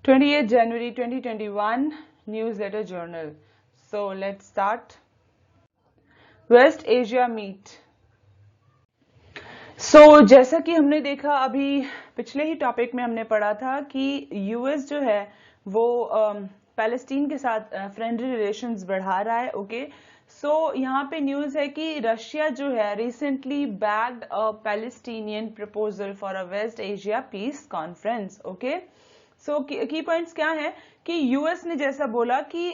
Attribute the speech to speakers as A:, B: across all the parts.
A: 28 January 2021 Newsletter Journal. So let's start. West Asia Meet. जैसा कि हमने देखा अभी पिछले ही टॉपिक में हमने पढ़ा था कि यूएस जो है वो पैलेस्टीन के साथ फ्रेंडली रिलेशंस बढ़ा रहा है. ओके, यहाँ पे न्यूज है कि रशिया जो है recently backed a Palestinian proposal for a West Asia peace conference. Okay, key points क्या है कि यूएस ने जैसा बोला कि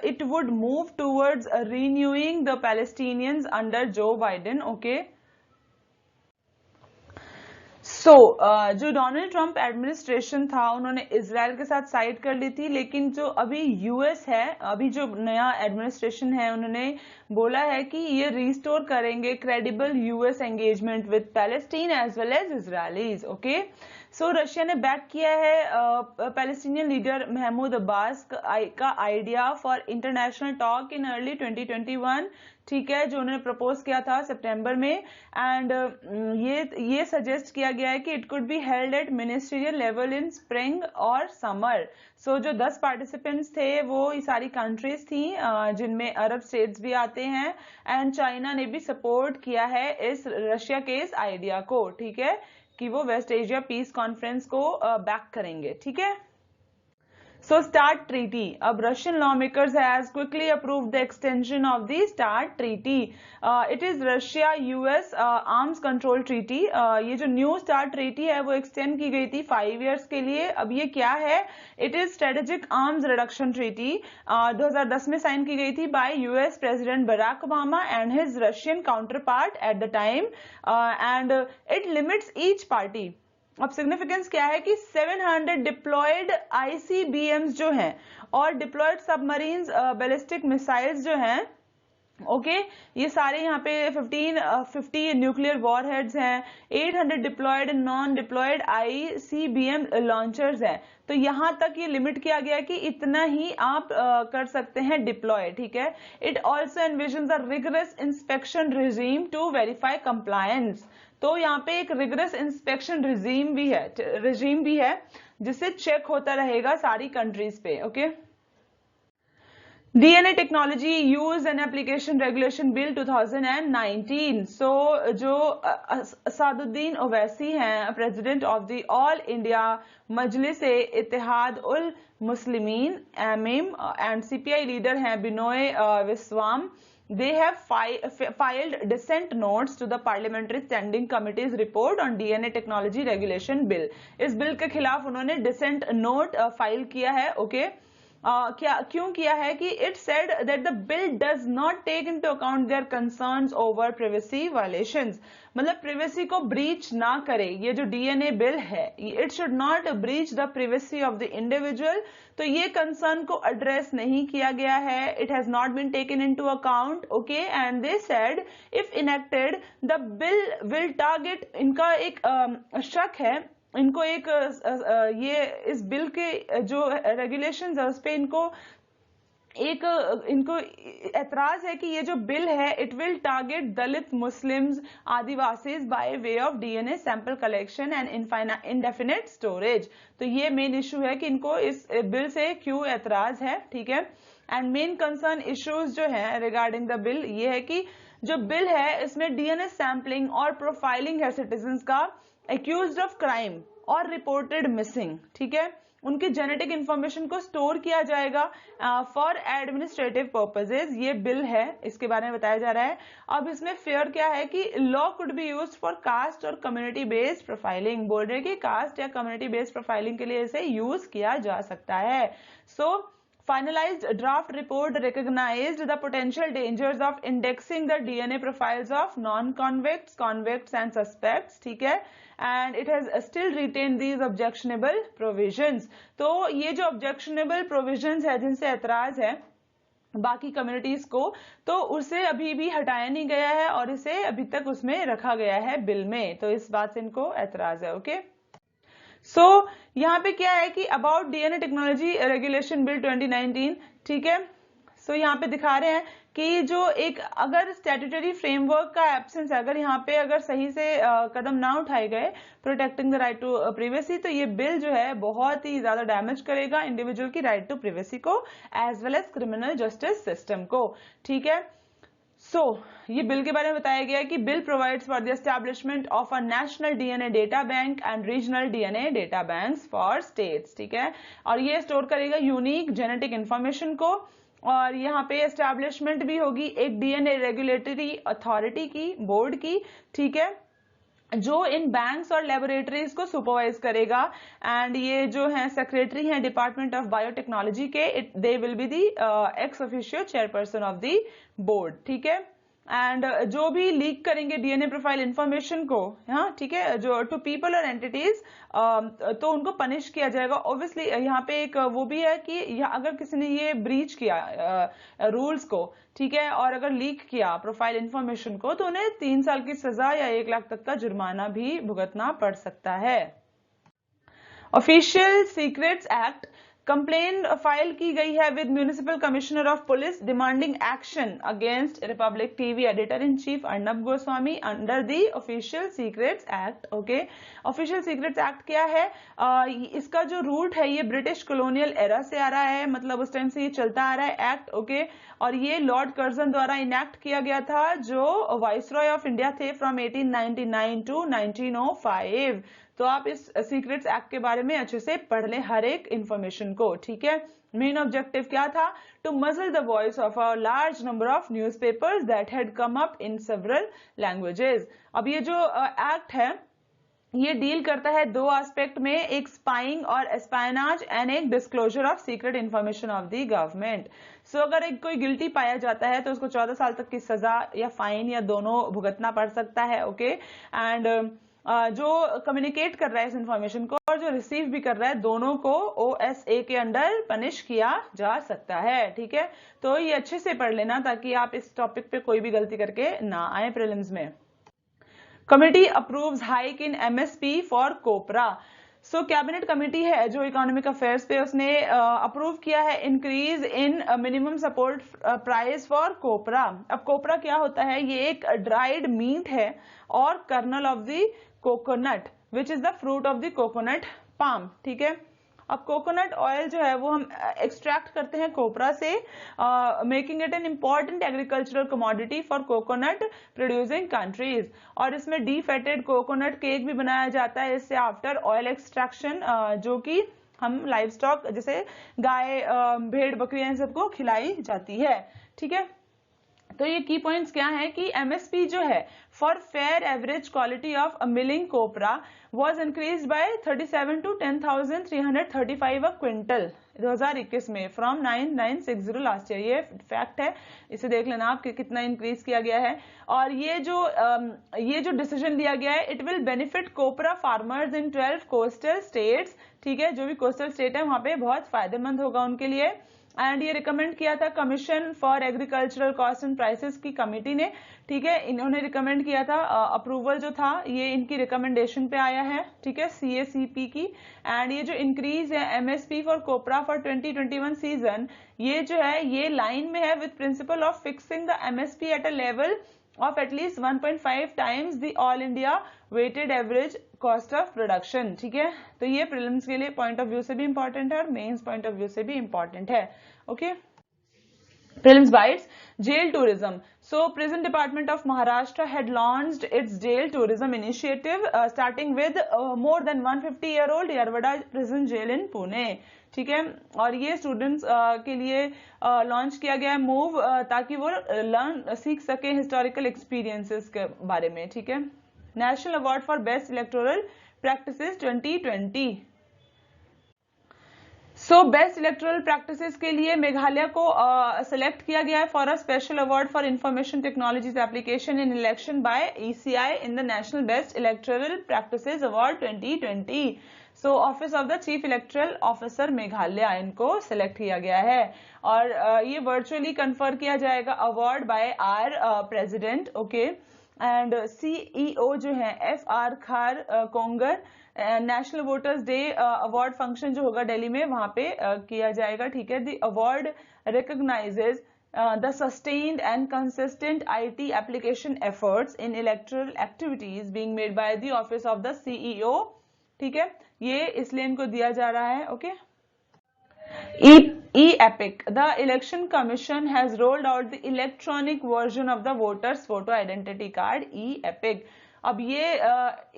A: it would move towards renewing the Palestinians under Joe Biden. Okay, जो डोनाल्ड ट्रंप एडमिनिस्ट्रेशन था उन्होंने इजराइल के साथ साइड कर ली थी, लेकिन जो अभी यूएस है, अभी जो नया एडमिनिस्ट्रेशन है, उन्होंने बोला है कि ये रिस्टोर करेंगे credible US engagement with Palestine as well as Israelis. Okay, Russia ने बैक किया है पैलेस्टीनियन लीडर महमूद अब्बास का idea for international talk in early 2021. ठीक है, जो उन्होंने प्रपोज किया था सितंबर में. एंड ये सजेस्ट किया गया है कि it could be held at ministerial level in spring और समर. जो 10 पार्टिसिपेंट्स थे वो ये सारी कंट्रीज थी जिनमें अरब स्टेट्स भी आते हैं, एंड चाइना ने भी सपोर्ट किया है इस रशिया के इस आइडिया को. ठीक है, कि वो वेस्ट एशिया पीस कॉन्फ्रेंस को बैक करेंगे. ठीक है, START treaty. अब Russian lawmakers has quickly approved the extension of the START treaty. It is Russia-US arms control treaty. ये जो new START treaty है वो extend की गई थी 5 years के लिए. अब ये क्या है? It is strategic arms reduction treaty. 2010 में साइन की गई थी by US President Barack Obama and his Russian counterpart at the time, and it limits each party. अब सिग्निफिकेंस क्या है कि 700 डिप्लॉयड ICBMs जो हैं और डिप्लॉयड सबमरीन्स बैलिस्टिक मिसाइल्स जो हैं, ओके, ये सारे यहाँ पे 50 न्यूक्लियर वॉरहेड्स हैं, 800 deployed non deployed ICBM launchers हैं. तो यहां तक ये लिमिट किया गया कि इतना ही आप कर सकते हैं डिप्लॉय. ठीक है, it also envisions a rigorous inspection regime to verify compliance. तो यहाँ पे एक रिगरस इंस्पेक्शन रिजीम भी है जिससे चेक होता रहेगा सारी कंट्रीज पे. Okay, DNA technology use and application regulation bill 2019. जो असादुद्दीन ओवैसी हैं, president of the All India Majlis Ittehad ul Muslimeen AIMIM, and CPI leader हैं Binoy Viswam. They have filed dissent notes to the Parliamentary Standing Committee's report on DNA Technology Regulation Bill. इस bill के खिलाफ उन्होंने dissent note file किया है. Okay, क्यों किया है कि it said that the bill does not take into account their concerns over privacy violations. मतलब प्रिवेसी को ब्रीच ना करे. ये जो DNA बिल है, it should not breach the privacy of the individual. तो ये कंसर्न को एड्रेस नहीं किया गया है. It has not been taken into account. Okay, and they said if enacted the bill will target. इनका एक शक है, इनको एक ये इस बिल के जो रेगुलेशंस है उस पे इनको एतराज है कि ये जो बिल है it will target Dalit Muslims Adivasis by way of DNA sample collection and indefinite storage. तो ये मेन इशू है कि इनको इस बिल से क्यों एतराज है. ठीक है, एंड मेन कंसर्न इश्यूज जो है रिगार्डिंग द बिल ये है कि जो बिल है इसमें DNA सैंपलिंग और प्रोफाइलिंग है सिटीजन्स का एक्यूज्ड ऑफ क्राइम और रिपोर्टेड मिसिंग. ठीक है, उनकी जेनेटिक इंफॉर्मेशन को स्टोर किया जाएगा फॉर एडमिनिस्ट्रेटिव पर्पसेस. ये बिल है, इसके बारे में बताया जा रहा है. अब इसमें फेयर क्या है कि law could be used for caste और कम्युनिटी बेस्ड प्रोफाइलिंग. बोल रहे कि कास्ट या कम्युनिटी बेस्ड प्रोफाइलिंग के लिए इसे यूज किया जा सकता है. Finalized draft report recognized the potential dangers of indexing the DNA profiles of non-convicts, convicts and suspects. ठीक है, and it has still retained these objectionable provisions. तो ये जो objectionable provisions है जिनसे एतराज है बाकी कम्युनिटीज को, तो उसे अभी भी हटाया नहीं गया है और इसे अभी तक उसमें रखा गया है बिल में. तो इस बात से इनको एतराज है. ओके, यहाँ पे क्या है कि about DNA technology regulation bill 2019. ठीक है, यहाँ पे दिखा रहे हैं कि जो एक अगर स्टैट्यूटरी फ्रेमवर्क का एब्सेंस है, अगर यहाँ पे अगर सही से कदम ना उठाए गए protecting the right to privacy, तो ये बिल जो है बहुत ही ज्यादा डैमेज करेगा इंडिविजुअल की राइट टू प्रिवेसी को as well as criminal justice system को। ठीक है, ये बिल के बारे में बताया गया है कि bill provides for the establishment of a national DNA data bank and regional DNA data banks for states. ठीक है, और ये स्टोर करेगा यूनिक जेनेटिक इंफॉर्मेशन को, और यहाँ पे एस्टैब्लिशमेंट भी होगी एक डीएनए रेगुलेटरी अथॉरिटी की, बोर्ड की। ठीक है, जो इन बैंक्स और लेबोरेटरीज को सुपरवाइज करेगा, एंड ये जो है सेक्रेटरी हैं डिपार्टमेंट ऑफ बायोटेक्नोलॉजी के, they will be the ex officio chairperson of the board. ठीक है, एंड जो भी लीक करेंगे डीएनए प्रोफाइल इंफॉर्मेशन को, हाँ ठीक है, जो टू पीपल और एंटिटीज, तो उनको पनिश किया जाएगा। ऑब्वियसली यहाँ पे एक वो भी है कि अगर किसी ने ये ब्रीच किया रूल्स को, ठीक है, और अगर लीक किया प्रोफाइल इंफॉर्मेशन को, तो उन्हें 3 साल की सजा या 1 लाख तक का जुर्माना भी भुगतना पड़ सकता है। Official secrets act, complain file की गई है with municipal commissioner of police demanding action against Republic TV editor in chief Arnab Goswami under the official secrets act. Okay, official secrets act क्या है? इसका जो रूट है ये ब्रिटिश कॉलोनियल एरा से आ रहा है, मतलब उस टाइम से ये चलता आ रहा है एक्ट। ओके, और ये लॉर्ड कर्जन द्वारा इनेक्ट किया गया था, जो वाइसरॉय ऑफ इंडिया थे फ्रॉम 1899 टू 1905। तो आप इस सीक्रेट्स एक्ट के बारे में अच्छे से पढ़ लें हर एक इंफॉर्मेशन को। ठीक है, मेन ऑब्जेक्टिव क्या था? टू मजल the voice of a large number of newspapers that had come up in several languages. अब ये जो एक्ट है ये डील करता है 2 एस्पेक्ट में, एक स्पाइंग और एस्पायनाज एंड एक disclosure of secret information of the government. So अगर एक कोई गिल्टी पाया जाता है तो उसको 14 साल तक की सजा या फाइन या दोनों भुगतना पड़ सकता है। ओके, एंड जो कम्युनिकेट कर रहा है इस इंफॉर्मेशन को और जो रिसीव भी कर रहा है, दोनों को OSA के अंडर पनिश किया जा सकता है। ठीक है, तो ये अच्छे से पढ़ लेना ताकि आप इस टॉपिक पे कोई भी गलती करके ना आए प्रीलिम्स में। Committee approves hike in MSP for copra. So cabinet committee है जो इकोनॉमिक अफेयर्स पे, उसने अप्रूव किया है increase in minimum support price for copra. अब कोपरा क्या होता है? ये एक ड्राइड मीट है और kernel of the coconut which is the fruit of the coconut palm. ठीक है, अब कोकोनट ऑयल जो है वो हम एक्सट्रैक्ट करते हैं कोपरा से, making it an important agricultural commodity for coconut producing countries. और इसमें डीफेटेड कोकोनट केक भी बनाया जाता है इससे आफ्टर ऑयल एक्सट्रैक्शन, जो कि हम लाइव स्टॉक जैसे गाय, भेड़, बकरियां इन सबको खिलाई जाती है। ठीक है, तो ये की पॉइंट्स क्या है कि MSP जो है for fair average quality of milling copra was increased by 37 to 10,335 a quintal 2021 में फ्रॉम 9,960 लास्ट ईयर। ये फैक्ट है, इसे देख लेना आप कि कितना इंक्रीज किया गया है। और ये जो डिसीजन लिया गया है, it will benefit copra farmers in 12 coastal states. ठीक है, जो भी कोस्टल स्टेट है वहां पे बहुत फायदेमंद होगा उनके लिए। एंड ये रिकमेंड किया था commission for agricultural cost and prices की कमिटी ने। ठीक है, इन्होंने रिकमेंड किया था, अप्रूवल जो था ये इनकी रिकमेंडेशन पे आया है। ठीक है, CACP की। एंड ये जो इंक्रीज है MSP for copra for 2021 season, ये जो है ये लाइन में है with principle of fixing the MSP at a level of at least 1.5 times the all India weighted average cost of production। ठीक है, तो ये प्रीलिम्स के लिए पॉइंट ऑफ व्यू से भी इंपॉर्टेंट है और मेंस पॉइंट ऑफ व्यू से भी इंपॉर्टेंट है। Okay, Prelims bites, jail tourism. So, Prison Department of Maharashtra had launched its jail tourism initiative, starting with more than 150-year-old Yarwada Prison Jail in Pune. ठीक है, और ये students के लिए launch किया गया है मूव, ताकि वो सीख सके हिस्टोरिकल एक्सपीरियंसेस के बारे में। ठीक है, national award for best electoral practices 2020। Best electoral practices के लिए मेघालय को सिलेक्ट किया गया है for a special award for information technologies application in election by ECI in the national best electoral practices award 2020। Office of the chief electoral officer Meghalaya, इनको select किया गया है। और ये वर्चुअली कन्फर किया जाएगा award by our president. Okay, and CEO जो है FR खार कोंगर। National voters day award function जो होगा दिल्ली में, वहां पे किया जाएगा। ठीक है, the award recognises the sustained and consistent IT application efforts in electoral activities being made by the office of the CEO. ठीक है, ये इसलिए इनको दिया जा रहा है. Okay. E-Epic. The Election Commission has rolled out the electronic version of the voters photo identity card. E-Epic. अब ये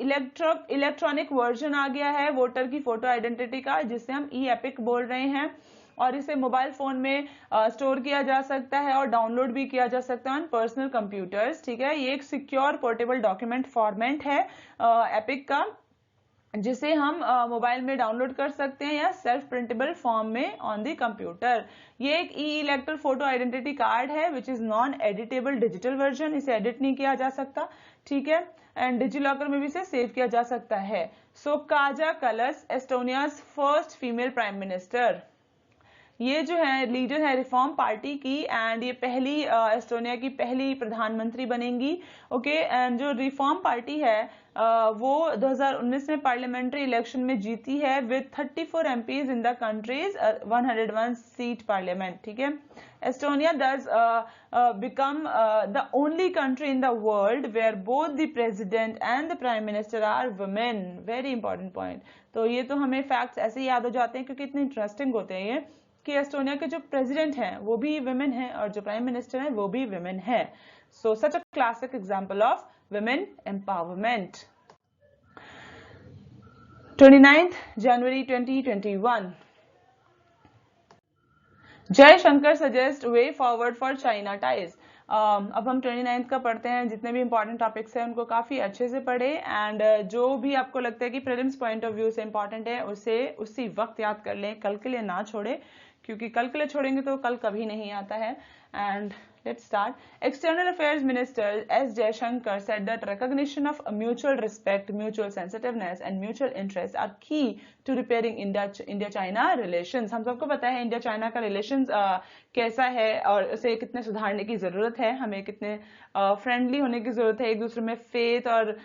A: इलेक्ट्रॉनिक वर्जन आ गया है वोटर की फोटो आइडेंटिटी कार्ड, जिसे हम E-Epic बोल रहे हैं, और इसे मोबाइल फोन में स्टोर किया जा सकता है और डाउनलोड भी किया जा सकता है ऑन पर्सनल कंप्यूटर्स. ठीक है, ये एक सिक्योर पोर्टेबल डॉक्यूमेंट फॉर्मेट है एपिक का, जिसे हम मोबाइल में डाउनलोड कर सकते हैं या सेल्फ प्रिंटेबल फॉर्म में ऑन द कंप्यूटर. ये एक ई इलेक्टर फोटो आइडेंटिटी कार्ड है which is non editable digital version. इसे एडिट नहीं किया जा सकता. ठीक है, एंड डिजिलॉकर में भी इसे सेव किया जा सकता है. सो काजा कलस, एस्टोनियाज फर्स्ट फीमेल प्राइम मिनिस्टर. ये जो है लीडर है रिफॉर्म पार्टी की, एंड ये पहली एस्टोनिया की पहली प्रधानमंत्री बनेंगी. ओके, एंड जो रिफॉर्म पार्टी है वो 2019 में पार्लियामेंट्री इलेक्शन में जीती है with 34 MPs in the countries 101 seat parliament. ठीक है, Estonia does become the only country in the world where both the president and the prime minister are women. Very important point. तो ये तो हमें facts ऐसे ही याद हो जाते हैं क्योंकि इतने इंटरेस्टिंग होते हैं ये, कि एस्टोनिया के जो प्रेसिडेंट हैं वो भी विमेन हैं और जो प्राइम मिनिस्टर हैं वो भी विमेन हैं. So such a classic example of women empowerment. 29th January 2021. Jaishankar suggest way forward for China ties. अब हम 29th का पढ़ते हैं. जितने भी इंपॉर्टेंट टॉपिक्स हैं उनको काफी अच्छे से पढ़े, एंड जो भी आपको लगता है कि प्रीलिम्स पॉइंट ऑफ व्यू से इंपॉर्टेंट है उसे उसी वक्त याद कर लें, कल के लिए ना छोड़े, क्योंकि कल के लिए छोड़ेंगे तो कल कभी नहीं आता है. And let's start. External Affairs Minister S. Jaishankar said that recognition of mutual respect, mutual sensitiveness and mutual interest are key to repairing India-China relations. हम सबको पता है India-China का relations कैसा है और उसे कितने सुधारने की जरूरत है, हमें कितने फ्रेंडली होने की जरूरत है, एक दूसरे में फेथ और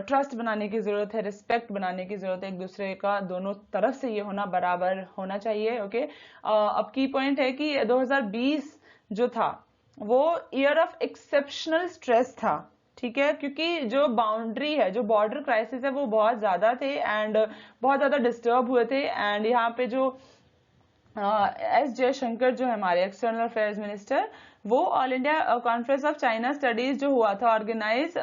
A: ट्रस्ट बनाने की जरूरत है, रिस्पेक्ट बनाने की जरूरत है, एक दूसरे का दोनों तरफ से ये होना बराबर होना चाहिए. ओके, अब की पॉइंट है कि 2020 जो था वो ईयर ऑफ एक्सेप्शनल स्ट्रेस था. ठीक है, क्योंकि जो बाउंड्री है, जो बॉर्डर क्राइसिस है वो बहुत ज्यादा थे एंड बहुत ज्यादा डिस्टर्ब हुए थे. एंड यहाँ पे जो एस जयशंकर जो है हमारे एक्सटर्नल अफेयर्स मिनिस्टर, वो all India conference of China studies जो हुआ था ऑर्गेनाइज,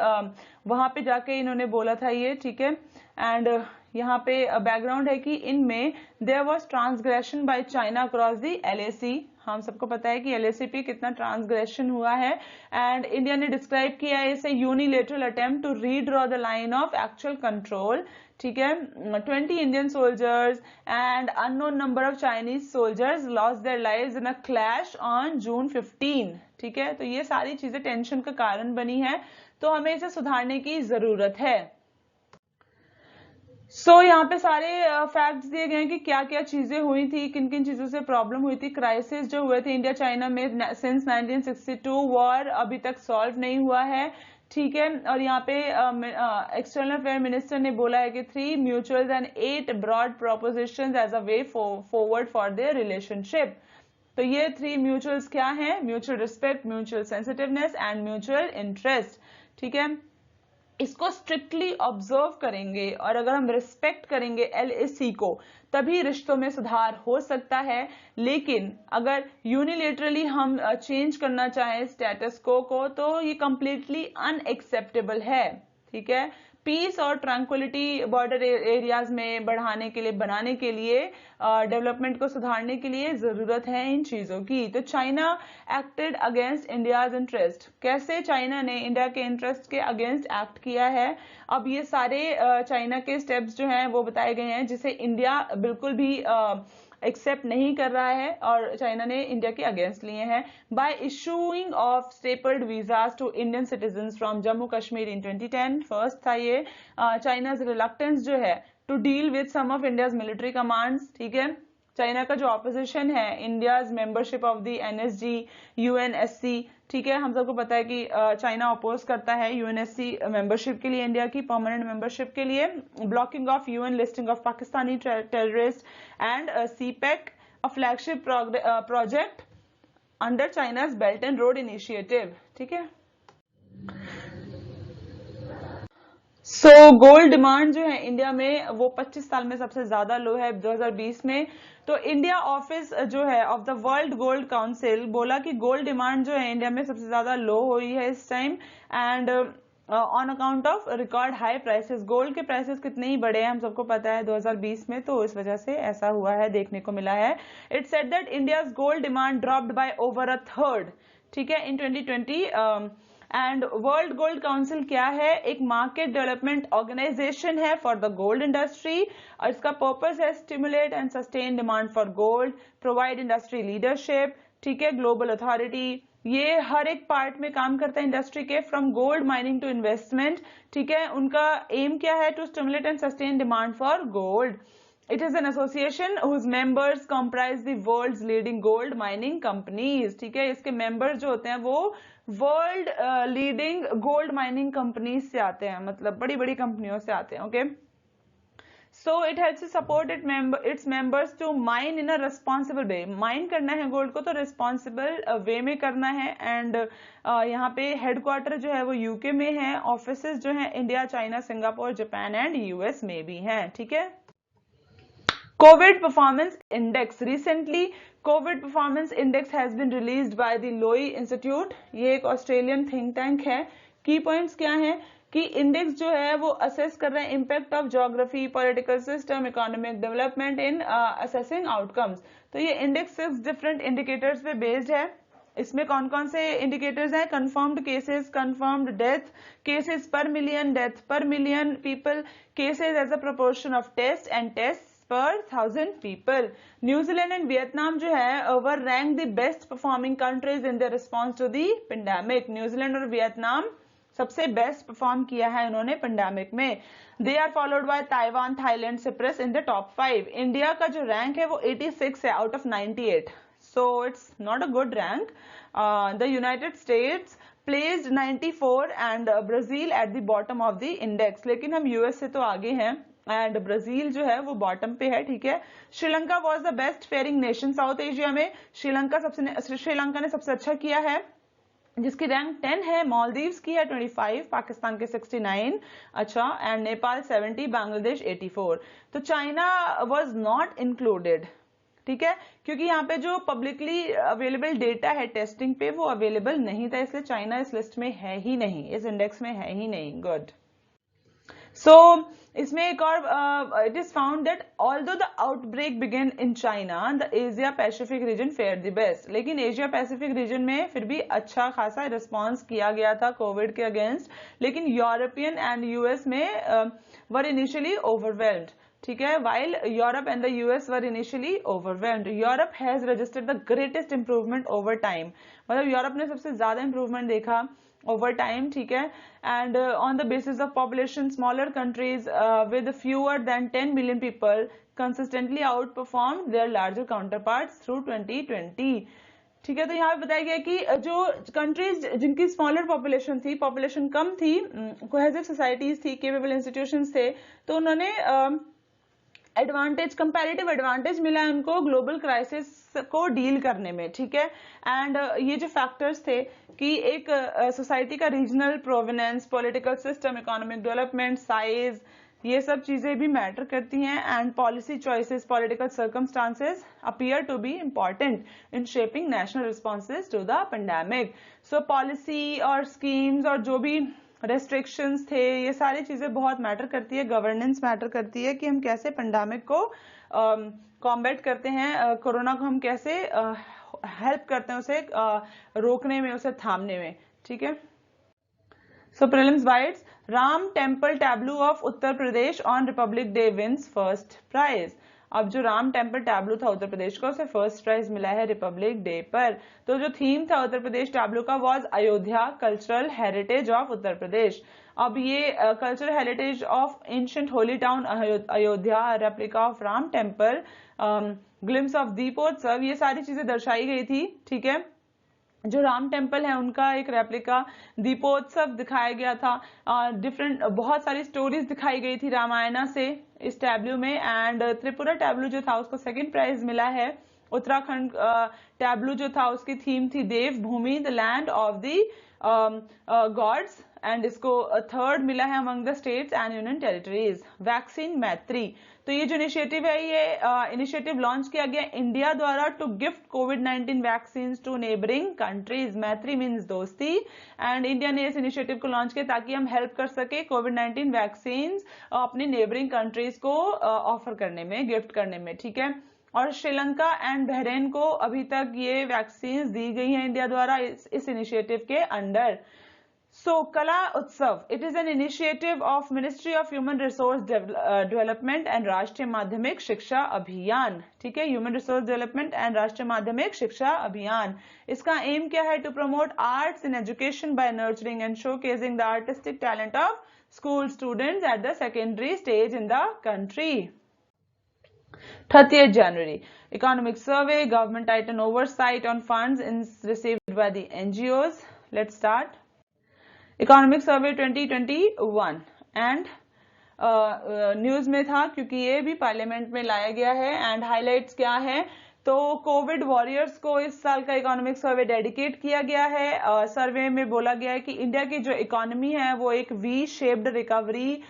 A: वहां पे जाके इन्होंने बोला था ये. ठीक है, एंड यहाँ पे बैकग्राउंड है कि इनमें there was transgression by China across the LAC. हम सबको पता है कि LAC पे कितना ट्रांसग्रेशन हुआ है, एंड इंडिया ने डिस्क्राइब किया है इसे unilateral attempt to redraw the line of actual control. ठीक है, 20 Indian soldiers and unknown number of Chinese soldiers lost their lives in a clash on June 15. ठीक है, तो ये सारी चीजें टेंशन का कारण बनी है, तो हमें इसे सुधारने की जरूरत है. यहाँ पे सारे फैक्ट्स दिए गए हैं कि क्या क्या चीजें हुई थी, किन किन चीजों से प्रॉब्लम हुई थी, क्राइसिस जो हुए थे इंडिया चाइना में सिंस 1962, वॉर अभी तक सॉल्व नहीं हुआ है. ठीक है, और यहाँ पे एक्सटर्नल अफेयर मिनिस्टर ने बोला है कि 3 mutual and 8 broad propositions as a way forward for their relationship. तो ये 3 म्यूचुअल्स क्या हैं? Mutual respect, mutual sensitiveness and mutual interest. ठीक है, इसको स्ट्रिक्टली ऑब्जर्व करेंगे और अगर हम रिस्पेक्ट करेंगे LAC को, तभी रिश्तों में सुधार हो सकता है. लेकिन अगर यूनिलेटरली हम चेंज करना चाहें स्टेटस को तो ये कंप्लीटली अनएक्सेप्टेबल है. ठीक है, पीस और ट्रैंक्विलिटी बॉर्डर एरियाज में बढ़ाने के लिए, बनाने के लिए, डेवलपमेंट को सुधारने के लिए जरूरत है इन चीजों की. तो China acted against India's interest. कैसे चाइना ने इंडिया के इंटरेस्ट के अगेंस्ट एक्ट किया है, अब ये सारे चाइना के स्टेप्स जो हैं वो बताए गए हैं, जिसे इंडिया बिल्कुल भी एक्सेप्ट नहीं कर रहा है और चाइना ने इंडिया के अगेंस्ट लिए हैं. By issuing of stapled visas to Indian citizens from Jammu Kashmir in 2010. First था ये चाइनाज रिलक्टेंस जो है to deal with some of India's military commands. ठीक है, चाइना का जो ऑपोजिशन है India's membership of the NSG, UNSC. ठीक है, हम सबको पता है कि चाइना अपोज करता है UNSC मेंबरशिप के लिए, इंडिया की परमानेंट मेंबरशिप के लिए. Blocking of UN listing of Pakistani terrorist and CPEC, a flagship project under China's belt and road initiative. ठीक है, सो गोल्ड डिमांड जो है इंडिया में वो 25 साल में सबसे ज्यादा लो है 2020 में। तो इंडिया ऑफिस जो है of the world Gold council बोला कि गोल्ड डिमांड जो है इंडिया में सबसे ज्यादा लो हुई है इस time, and on account of record high prices. Gold के प्राइसेस कितने ही बड़े हैं हम सबको पता है 2020 में, तो इस वजह से ऐसा हुआ है, देखने को मिला है। It said that India's gold demand dropped by over a third, ठीक है, in 2020। And World Gold Council क्या है? एक मार्केट डेवलपमेंट ऑर्गेनाइजेशन है फॉर द गोल्ड इंडस्ट्री, और इसका पर्पस है stimulate and sustain demand for gold, provide industry leadership, ठीक है, ग्लोबल अथॉरिटी। ये हर एक पार्ट में काम करता है इंडस्ट्री के, from gold mining to investment, ठीक है। उनका एम क्या है? To stimulate and sustain demand for gold. It is an association whose members comprise the world's leading gold mining companies, ठीक है। इसके मेंबर्स जो होते हैं वो world leading gold mining companies से आते हैं, मतलब बड़ी बड़ी कंपनियों से आते हैं, okay. So it helps to support its members to mine in a responsible way. Mine करना है गोल्ड को तो रिस्पॉन्सिबल वे में करना है, एंड यहाँ पे हेडक्वार्टर जो है वो यूके में है, ऑफिसेज जो है India, China, Singapore, Japan and US में भी हैं, ठीक है। COVID performance index, recently COVID performance index has been released by the लोई इंस्टीट्यूट। ये एक ऑस्ट्रेलियन थिंक टैंक है। की पॉइंट्स क्या है कि इंडेक्स जो है वो असेस कर रहे हैं impact of geography, political system, economic development in assessing outcomes. तो ये इंडेक्स 6 डिफरेंट इंडिकेटर्स पे बेस्ड है। इसमें कौन कौन से इंडिकेटर्स हैं? Confirmed cases, confirmed death, cases per million, death per million people, cases as a proportion of test and test per 1000 people. New Zealand and Vietnam जो है were rank the best performing countries in the response to the pandemic. New Zealand और Vietnam सबसे best perform किया है उन्होंने pandemic में। They are followed by Taiwan, Thailand, Cyprus in the top 5। India का जो रैंक है वो 86 है out of 98, so it's not a good rank. The United States placed 94 and Brazil at the bottom of the index. लेकिन हम US से तो आगे हैं, एंड ब्राजील जो है वो बॉटम पे है, ठीक है। Sri Lanka was the best faring nation South Asia में। श्रीलंका ने सबसे अच्छा किया है, जिसकी रैंक 10 है। मालदीव्स की है 25, पाकिस्तान के 69, अच्छा, एंड नेपाल 70, बांग्लादेश 84। तो चाइना वॉज नॉट इंक्लूडेड, ठीक है, क्योंकि यहाँ पे जो पब्लिकली अवेलेबल डेटा है टेस्टिंग पे वो अवेलेबल नहीं था, इसलिए चाइना इस लिस्ट में है ही नहीं, इस इंडेक्स में है ही नहीं। गुड। सो इसमें एक और it is found that although the outbreak began in China, the Asia Pacific region fare the best. लेकिन एशिया पैसिफिक रीजन में फिर भी अच्छा खासा रिस्पांस किया गया था कोविड के अगेंस्ट, लेकिन यूरोपियन एंड यूएस में वर इनिशियली ओवरवेल्म्ड, ठीक है, while Europe and the US were initially overwhelmed. Europe has registered the greatest improvement over time. मतलब यूरोप ने सबसे ज्यादा इंप्रूवमेंट देखा over time, ठीक है, and on the basis of population, smaller countries with fewer than 10 million people consistently outperformed their larger counterparts through 2020. ठीक है, तो यहाँ पे बताया गया कि जो कंट्रीज जिनकी स्मॉलर पॉपुलेशन थी, पॉपुलेशन कम थी, कोहेसिव सोसाइटीज थी, केपेबल इंस्टीट्यूशंस थे, तो उन्होंने एडवांटेज, कंपैरेटिव एडवांटेज मिला है उनको ग्लोबल क्राइसिस को डील करने में, ठीक है। एंड ये जो फैक्टर्स थे कि एक सोसाइटी का regional provenance, political system, economic development, size, ये सब चीजें भी मैटर करती हैं, and policy choices, political circumstances appear to be important in shaping national responses to the pandemic. So policy और स्कीम्स और जो भी रेस्ट्रिक्शंस थे, ये सारी चीजें बहुत मैटर करती है, गवर्नेंस मैटर करती है कि हम कैसे पेंडेमिक को कॉम्बैट करते हैं, कोरोना को हम कैसे हेल्प करते हैं उसे रोकने में, उसे थामने में, ठीक है। So prelims bites, Ram temple tableau of Uttar Pradesh on Republic Day wins first prize. अब जो राम टेम्पल टैब्लू था उत्तर प्रदेश का, उसे फर्स्ट प्राइज मिला है रिपब्लिक डे पर। तो जो थीम था उत्तर प्रदेश टैब्लू का was Ayodhya cultural heritage of Uttar Pradesh. अब ये cultural heritage of ancient holy town Ayodhya, replica of Ram temple, glimpse of Deepotsav, ये सारी चीजें दर्शाई गई थी, ठीक है। जो राम टेम्पल है उनका एक रेप्लिका, दीपोत्सव दिखाया गया था, डिफरेंट बहुत सारी स्टोरीज दिखाई गई थी रामायणा से इस टैब्लू में, एंड त्रिपुरा टैब्लू जो था उसको सेकंड प्राइज मिला है उत्तराखंड टैब्लू जो था उसकी थीम थी Dev Bhoomi, the land of the gods, and इसको थर्ड मिला है among the states and union territories. Vaccine Maitri, तो ये जो इनिशिएटिव है ये इनिशिएटिव लॉन्च किया गया इंडिया द्वारा टू गिफ्ट कोविड-19 vaccine to neighbouring countries. Maitri means दोस्ती, एंड इंडिया ने इस इनिशिएटिव को लॉन्च किया ताकि हम हेल्प कर सके कोविड-19 वैक्सीन अपनी नेबरिंग कंट्रीज को ऑफर करने में, गिफ्ट करने में, ठीक है। और श्रीलंका एंड बहरीन को अभी तक ये वैक्सीन दी गई है इंडिया द्वारा इस इनिशिएटिव के अंडर। सो कला उत्सव, it is an initiative of ministry of human resource development and राष्ट्रीय माध्यमिक शिक्षा अभियान, ठीक है, ह्यूमन रिसोर्स डेवलपमेंट एंड राष्ट्रीय माध्यमिक शिक्षा अभियान। इसका एम क्या है? To promote arts in education by nurturing and showcasing the artistic talent of school students at the secondary stage in the country. 30th January, economic survey, government tighten oversight on funds received by the NGOs. Let's start. Economic survey 2021 and news में था क्योंकि ये भी parliament में लाया गया है। And highlights क्या है? तो कोविड वॉरियर्स को इस साल का इकोनॉमिक सर्वे डेडिकेट किया गया है। सर्वे में बोला गया है कि इंडिया की जो इकोनॉमी है वो एक वी शेप्ड रिकवरी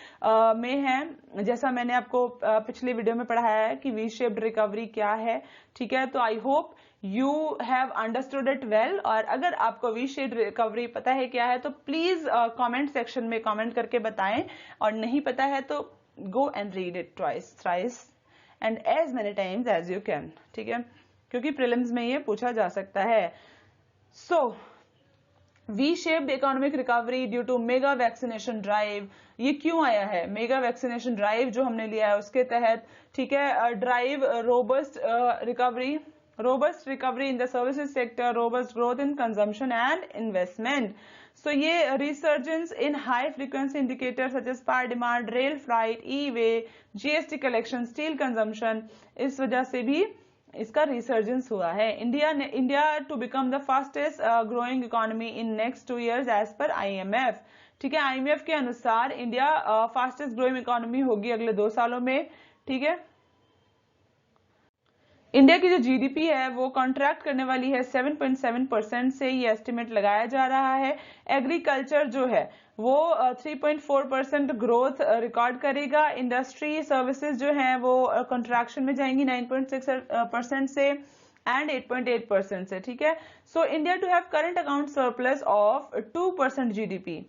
A: में है। जैसा मैंने आपको पिछले वीडियो में पढ़ाया है कि वी शेप्ड रिकवरी क्या है, ठीक है। तो I hope you have understood it well, और अगर आपको वी शेप्ड रिकवरी पता है क्या है तो प्लीज कमेंट सेक्शन में कमेंट करके बताएं, और नहीं पता है तो go and read it twice, thrice and as many times as you can, ठीक है, क्योंकि प्रीलिम्स में ये पूछा जा सकता है। So V-shaped economic recovery due to mega vaccination drive, ये क्यों आया है? मेगा वैक्सीनेशन ड्राइव जो हमने लिया है उसके तहत, ठीक है, drive robust recovery in the services sector, robust growth in consumption and investment. So ये resurgence in high frequency indicator such as power demand, rail flight, e way, GST collection, steel consumption, इस वजह से भी इसका resurgence हुआ है। India to become the fastest growing economy in next 2 years as per IMF, ठीक है। IMF के अनुसार इंडिया फास्टेस्ट ग्रोइंग इकोनॉमी होगी अगले 2 सालों में, ठीक है। इंडिया की जो जीडीपी है वो कॉन्ट्रैक्ट करने वाली है 7.7% से, ये एस्टिमेट लगाया जा रहा है। एग्रीकल्चर जो है वो 3.4% ग्रोथ रिकॉर्ड करेगा। इंडस्ट्री सर्विसेज जो है वो कॉन्ट्रैक्शन में जाएंगी 9.6% से एंड 8.8% से, ठीक है। So India to have current account surplus of 2% GDP.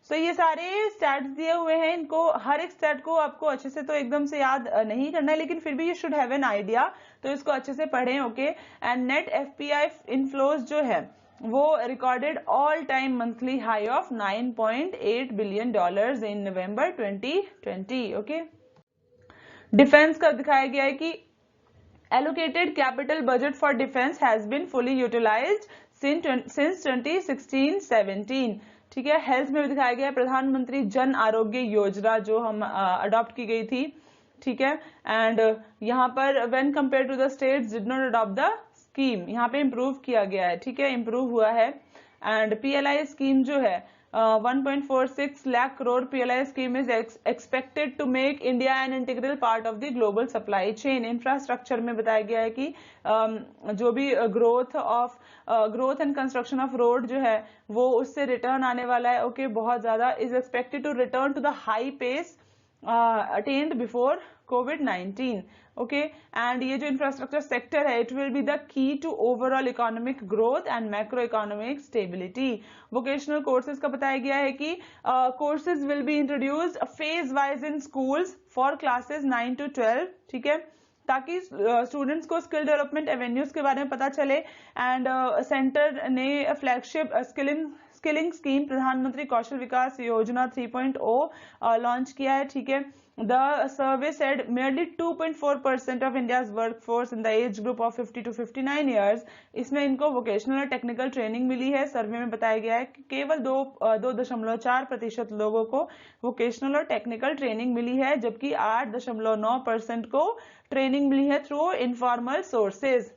A: So ये सारे स्टैट्स दिए हुए हैं, इनको हर एक स्टैट को आपको अच्छे से तो एकदम से याद नहीं करना है, लेकिन फिर भी you should have an idea, तो इसको अच्छे से पढ़ें, okay. And net FPI inflows जो है वो recorded all time monthly high of $9.8 billion in November 2020, okay. Defence का दिखाया गया है कि allocated capital budget for defense has been fully utilized since 2016-17, ठीक है। हेल्थ में भी दिखाया गया है प्रधानमंत्री जन आरोग्य योजना जो हम अडॉप्ट की गई थी, ठीक है। एंड यहाँ पर when compare to the states did not adopt the scheme, यहाँ पे इम्प्रूव किया गया है, ठीक है, इम्प्रूव हुआ है। एंड PLI स्कीम जो है 1.46 lakh crore PLI scheme is expected to make India an integral part of the global supply chain. Infrastructure में बताया गया है कि जो भी growth and construction of road जो है वो उससे रिटर्न आने वाला है, ओके, बहुत ज्यादा, is expected to return to the high pace attained before COVID-19, okay. And ये जो इंफ्रास्ट्रक्चर सेक्टर है it will be the key to overall economic growth and macro economic stability. Vocational courses का बताया गया है कि courses will be introduced phase wise in schools for classes 9 to 12, ठीक है, ताकि स्टूडेंट्स को स्किल डेवलपमेंट एवेन्यूज के बारे में पता चले। एंड सेंटर ने फ्लैगशिप स्किलिंग स्कीम प्रधानमंत्री कौशल विकास योजना 3.0 लॉन्च किया है, ठीक है। The survey said merely 2.4% of India's workforce in the age group of 50 to 59 years, इसमें इनको वोकेशनल और टेक्निकल ट्रेनिंग मिली है। सर्वे में बताया गया है कि केवल 2.4% लोगों को वोकेशनल और टेक्निकल ट्रेनिंग मिली है, जबकि 8.9% को ट्रेनिंग मिली है through informal sources.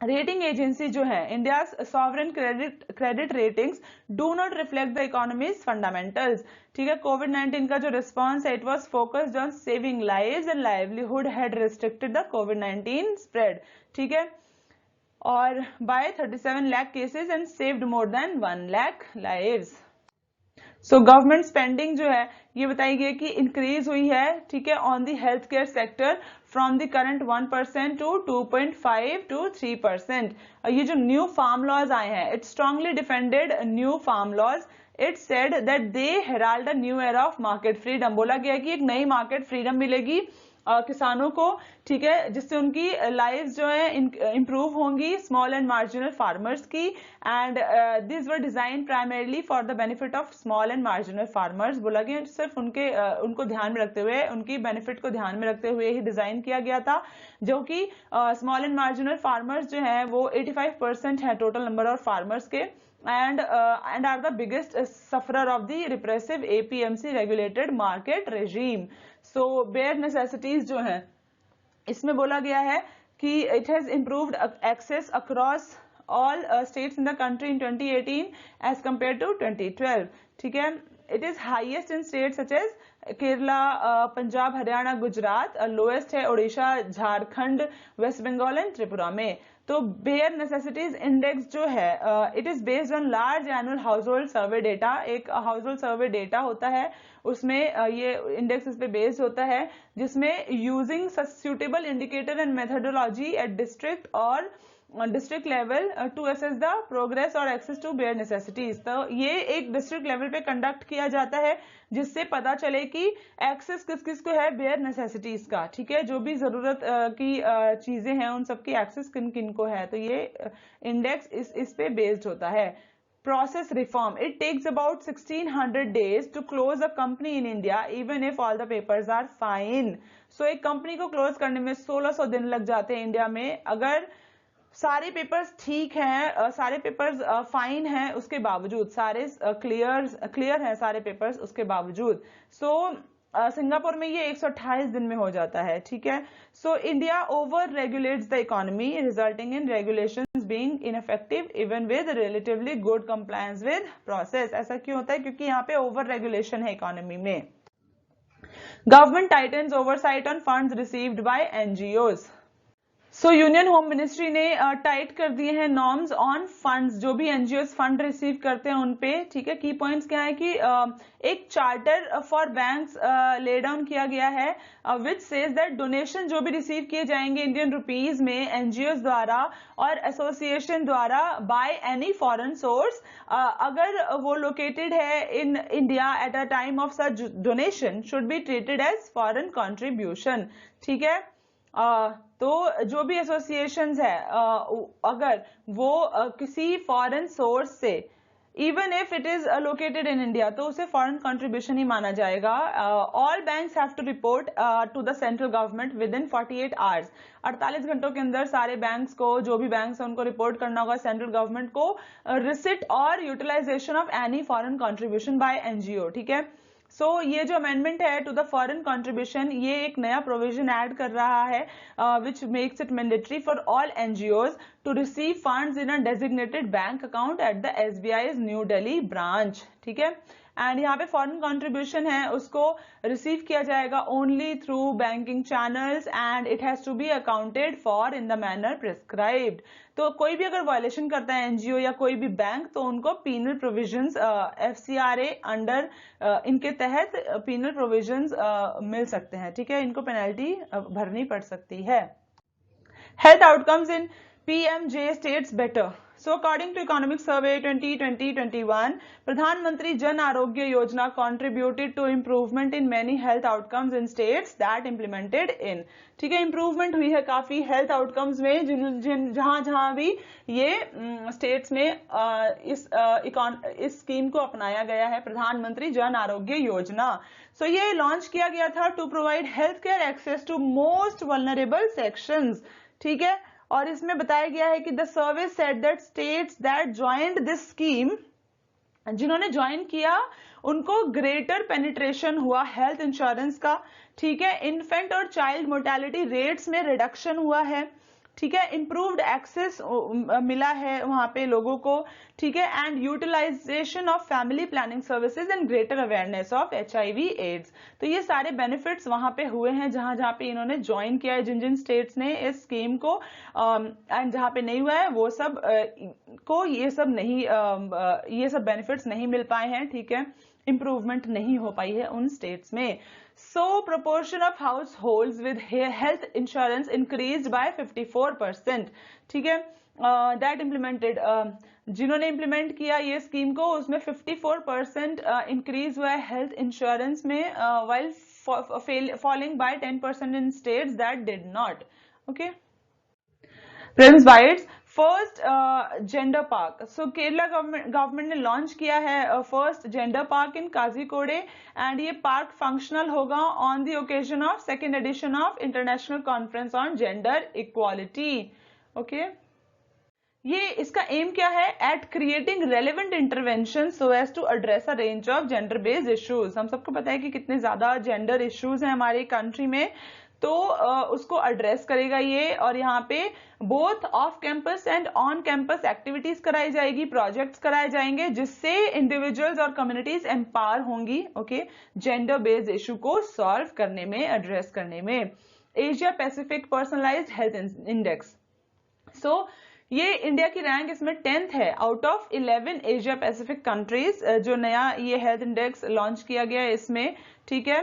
A: Rating agency जो है India sovereign credit ratings do not reflect the economy's fundamentals, ठीक है। COVID-19 का जो रिस्पॉन्स है it was focused on saving lives and livelihood had restricted the COVID-19 spread, ठीक है। और by 37 lakh cases and saved more than 1 lakh lives. So government spending जो है ये बताई गई कि इंक्रीज हुई है, ठीक है, on the health care sector from the current 1% to 2.5 to 3%। ये जो न्यू फार्म लॉज आए हैं, it strongly defended new farm laws. It said that they herald a new era of market freedom. बोला गया कि एक नई मार्केट फ्रीडम मिलेगी किसानों को, ठीक है, जिससे उनकी लाइव्स जो है इंप्रूव होंगी, स्मॉल एंड मार्जिनल फार्मर्स की। And this were design primarily for the benefit of small and marginal farmers. बोला गया सिर्फ उनको ध्यान में रखते हुए, उनकी बेनिफिट को ध्यान में रखते हुए ही डिजाइन किया गया था, जो कि स्मॉल एंड मार्जिनल फार्मर्स जो है वो 85% है टोटल नंबर ऑफ फार्मर्स के, and are the biggest sufferer of the repressive APMC regulated market regime. So bare necessities जो है इसमें बोला गया है कि it has improved access across all states in the country in 2018 as compared to 2012, ठीक है। It is highest in states such as Kerala, Punjab, Haryana, Gujarat, lowest है ओडिशा, झारखंड, वेस्ट बंगाल एंड त्रिपुरा में। तो बेयर नेसेसिटीज इंडेक्स जो है it is based on large annual house hold survey data. एक house hold survey data होता है, उसमें ये इंडेक्स इस पे बेस्ड होता है, जिसमें using suitable indicator and methodology at district और district level to assess the progress और एक्सेस टू बेयर नेसेसिटीज। तो ये एक डिस्ट्रिक्ट लेवल पे कंडक्ट किया जाता है, जिससे पता चले कि एक्सेस किस किस को है बेयर नेसेसिटीज का, ठीक है, जो भी जरूरत की चीजें हैं उन सबकी एक्सेस किन किन को है। तो ये इंडेक्स इस पे बेस्ड होता है। Process reform. It takes about 1600 days to close a company in India, even if all the papers are fine. So एक कंपनी को क्लोज करने में 1600 दिन लग जाते हैं इंडिया में, अगर सारे पेपर्स ठीक हैं, सारे पेपर्स फाइन हैं, उसके बावजूद सारे क्लियर हैं सारे पेपर्स उसके बावजूद। सो सिंगापुर में ये 128 दिन में हो जाता है, ठीक है। So India over regulates the economy resulting in regulations being ineffective even with relatively good compliance with process. ऐसा क्यों होता है? क्योंकि यहाँ पे ओवर रेगुलेशन है इकोनॉमी में। Government titans oversight on funds received by NGOs. So union home ministry ने टाइट कर दिए हैं नॉर्म्स ऑन फंड्स, जो भी एनजीओज फंड रिसीव करते हैं उनपे, ठीक है। की पॉइंट्स क्या है कि एक charter for banks lay down किया गया है विच सेज दैट डोनेशन जो भी रिसीव किए जाएंगे इंडियन रुपीज में एनजीओज द्वारा और एसोसिएशन द्वारा बाय एनी फॉरेन सोर्स, अगर वो लोकेटेड है in India at a time of such donation should be treated as foreign contribution, ठीक है। तो जो भी एसोसिएशंस है अगर वो किसी फॉरेन सोर्स से, even if it is located in India, तो उसे फॉरेन कंट्रीब्यूशन ही माना जाएगा। All banks have to report to the central government within 48 hours. 48 घंटों के अंदर सारे बैंक्स को, जो भी बैंक्स है उनको रिपोर्ट करना होगा सेंट्रल गवर्नमेंट को रिसिट और utilisation of any foreign contribution by NGO, ठीक है। सो ये जो अमेंडमेंट है टू द फॉरेन कंट्रीब्यूशन, ये एक नया प्रोविजन ऐड कर रहा है which makes it mandatory for all NGOs to receive funds in a designated bank account at the SBI's New Delhi branch, ठीक है। एंड यहाँ पे फॉरेन कंट्रीब्यूशन है उसको रिसीव किया जाएगा only through banking channels and it has to be accounted for in the manner prescribed. तो कोई भी अगर वायलेशन करता है एनजीओ या कोई भी बैंक, तो उनको पीनल प्रोविजंस एफसीआरए अंडर इनके तहत पीनल प्रोविजंस मिल सकते हैं, ठीक है, इनको पेनल्टी भरनी पड़ सकती है। Health outcomes in PMJ states better. So according to Economic Survey 2020-21, प्रधानमंत्री Jan Arogya Yojana contributed to improvement in many health outcomes in states that implemented in, ठीक है, इंप्रूवमेंट हुई है काफी हेल्थ आउटकम्स में जहां भी ये स्टेट्स में इस स्कीम को अपनाया गया है, प्रधानमंत्री जन आरोग्य योजना। सो ये लॉन्च किया गया था to provide health care access to most vulnerable sections, ठीक है। और इसमें बताया गया है कि the service said that states that joined this scheme, जिन्होंने ज्वाइन किया उनको ग्रेटर पेनिट्रेशन हुआ हेल्थ इंश्योरेंस का, ठीक है। इन्फेंट और चाइल्ड मोर्टेलिटी रेट्स में रिडक्शन हुआ है, ठीक है, इम्प्रूव्ड एक्सेस मिला है वहां पे लोगों को, ठीक है, and utilisation of family planning services and greater awareness of HIV AIDS. तो ये सारे बेनिफिट्स वहां पे हुए हैं जहां जहां पे इन्होंने ज्वाइन किया है, जिन जिन स्टेट्स ने इस स्कीम को, एंड जहां पे नहीं हुआ है वो सब को ये सब बेनिफिट्स नहीं मिल पाए हैं, ठीक है, इंप्रूवमेंट नहीं हो पाई है उन स्टेट्स में। So proportion of households with health insurance increased by 54%, ठीक है, that implemented, जिन्होंने इम्प्लीमेंट किया ये स्कीम को उसमें 54% इंक्रीज हुआ है हेल्थ इंश्योरेंस में, while falling by 10% in states that did not. Okay, Prince Bites first gender park. So Kerala government ने लॉन्च किया है first gender park in Kozhikode, and ये पार्क फंक्शनल होगा on the occasion of second edition of international conference on gender equality. Okay, ये इसका aim क्या है? At creating relevant intervention so as to address a range of gender based issues. हम सबको पता है कि कितने ज्यादा जेंडर इश्यूज हैं हमारी कंट्री में, तो उसको एड्रेस करेगा ये, और यहाँ पे both off campus and on campus activities कराई जाएगी, प्रोजेक्ट्स कराए जाएंगे, जिससे इंडिविजुअल्स और कम्युनिटीज एम्पावर होंगी, ओके, जेंडर बेस्ड इशू को सॉल्व करने में, एड्रेस करने में। Asia Pacific personalised health index, so ये इंडिया की रैंक इसमें 10th है out of 11 Asia Pacific countries, जो नया ये हेल्थ इंडेक्स लॉन्च किया गया है इसमें, ठीक है,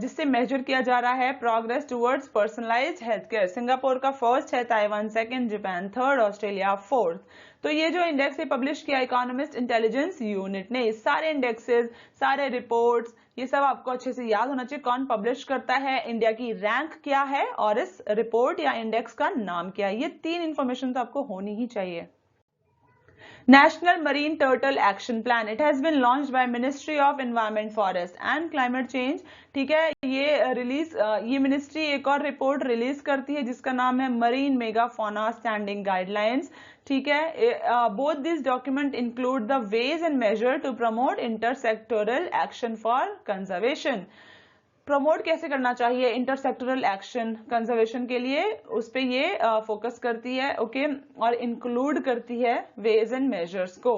A: जिससे मेजर किया जा रहा है progress towards personalised health care. Singapore का फर्स्ट है, Taiwan second, Japan third, Australia fourth. तो ये जो इंडेक्स है पब्लिश किया इकोनॉमिस्ट इंटेलिजेंस यूनिट ने, सारे इंडेक्सेस, सारे रिपोर्ट्स, ये सब आपको अच्छे से याद होना चाहिए, कौन पब्लिश करता है, इंडिया की रैंक क्या है, और इस रिपोर्ट या इंडेक्स का नाम क्या है। ये 3 इंफॉर्मेशन तो आपको होनी ही चाहिए। National Marine Turtle Action Plan. It has been launched by Ministry of Environment, Forest and Climate Change. ठीक है, ये मिनिस्ट्री एक और रिपोर्ट रिलीज करती है जिसका नाम है मरीन मेगाफोना स्टैंडिंग गाइडलाइंस। ठीक है, both this document include the ways and measure to promote intersectoral action for conservation. Promote कैसे करना चाहिए इंटरसेक्टोरल एक्शन कंजर्वेशन के लिए, उस पे ये फोकस करती है, ओके, और इंक्लूड करती है वेज एंड मेजर्स को।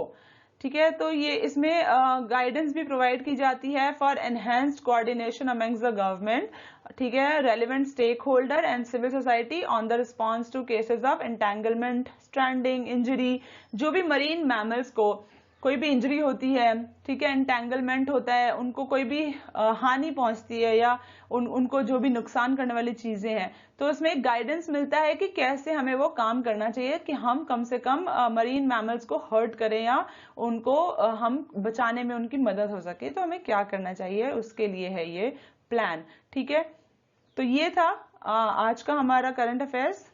A: ठीक है, तो ये इसमें गाइडेंस भी प्रोवाइड की जाती है for enhanced coordination amongst the government, ठीक है, relevant stake holder and civil society on the response to cases of entanglement, stranding, injury. जो भी मरीन मैमल्स को कोई भी इंजरी होती है, ठीक है, एंटेंगलमेंट होता है, उनको कोई भी हानि पहुंचती है या उनको जो भी नुकसान करने वाली चीजें हैं, तो उसमें एक गाइडेंस मिलता है कि कैसे हमें वो काम करना चाहिए कि हम कम से कम मरीन मैमल्स को हर्ट करें या उनको हम बचाने में उनकी मदद हो सके, तो हमें क्या करना चाहिए, उसके लिए है ये प्लान। ठीक है, तो ये था आज का हमारा करंट अफेयर्स।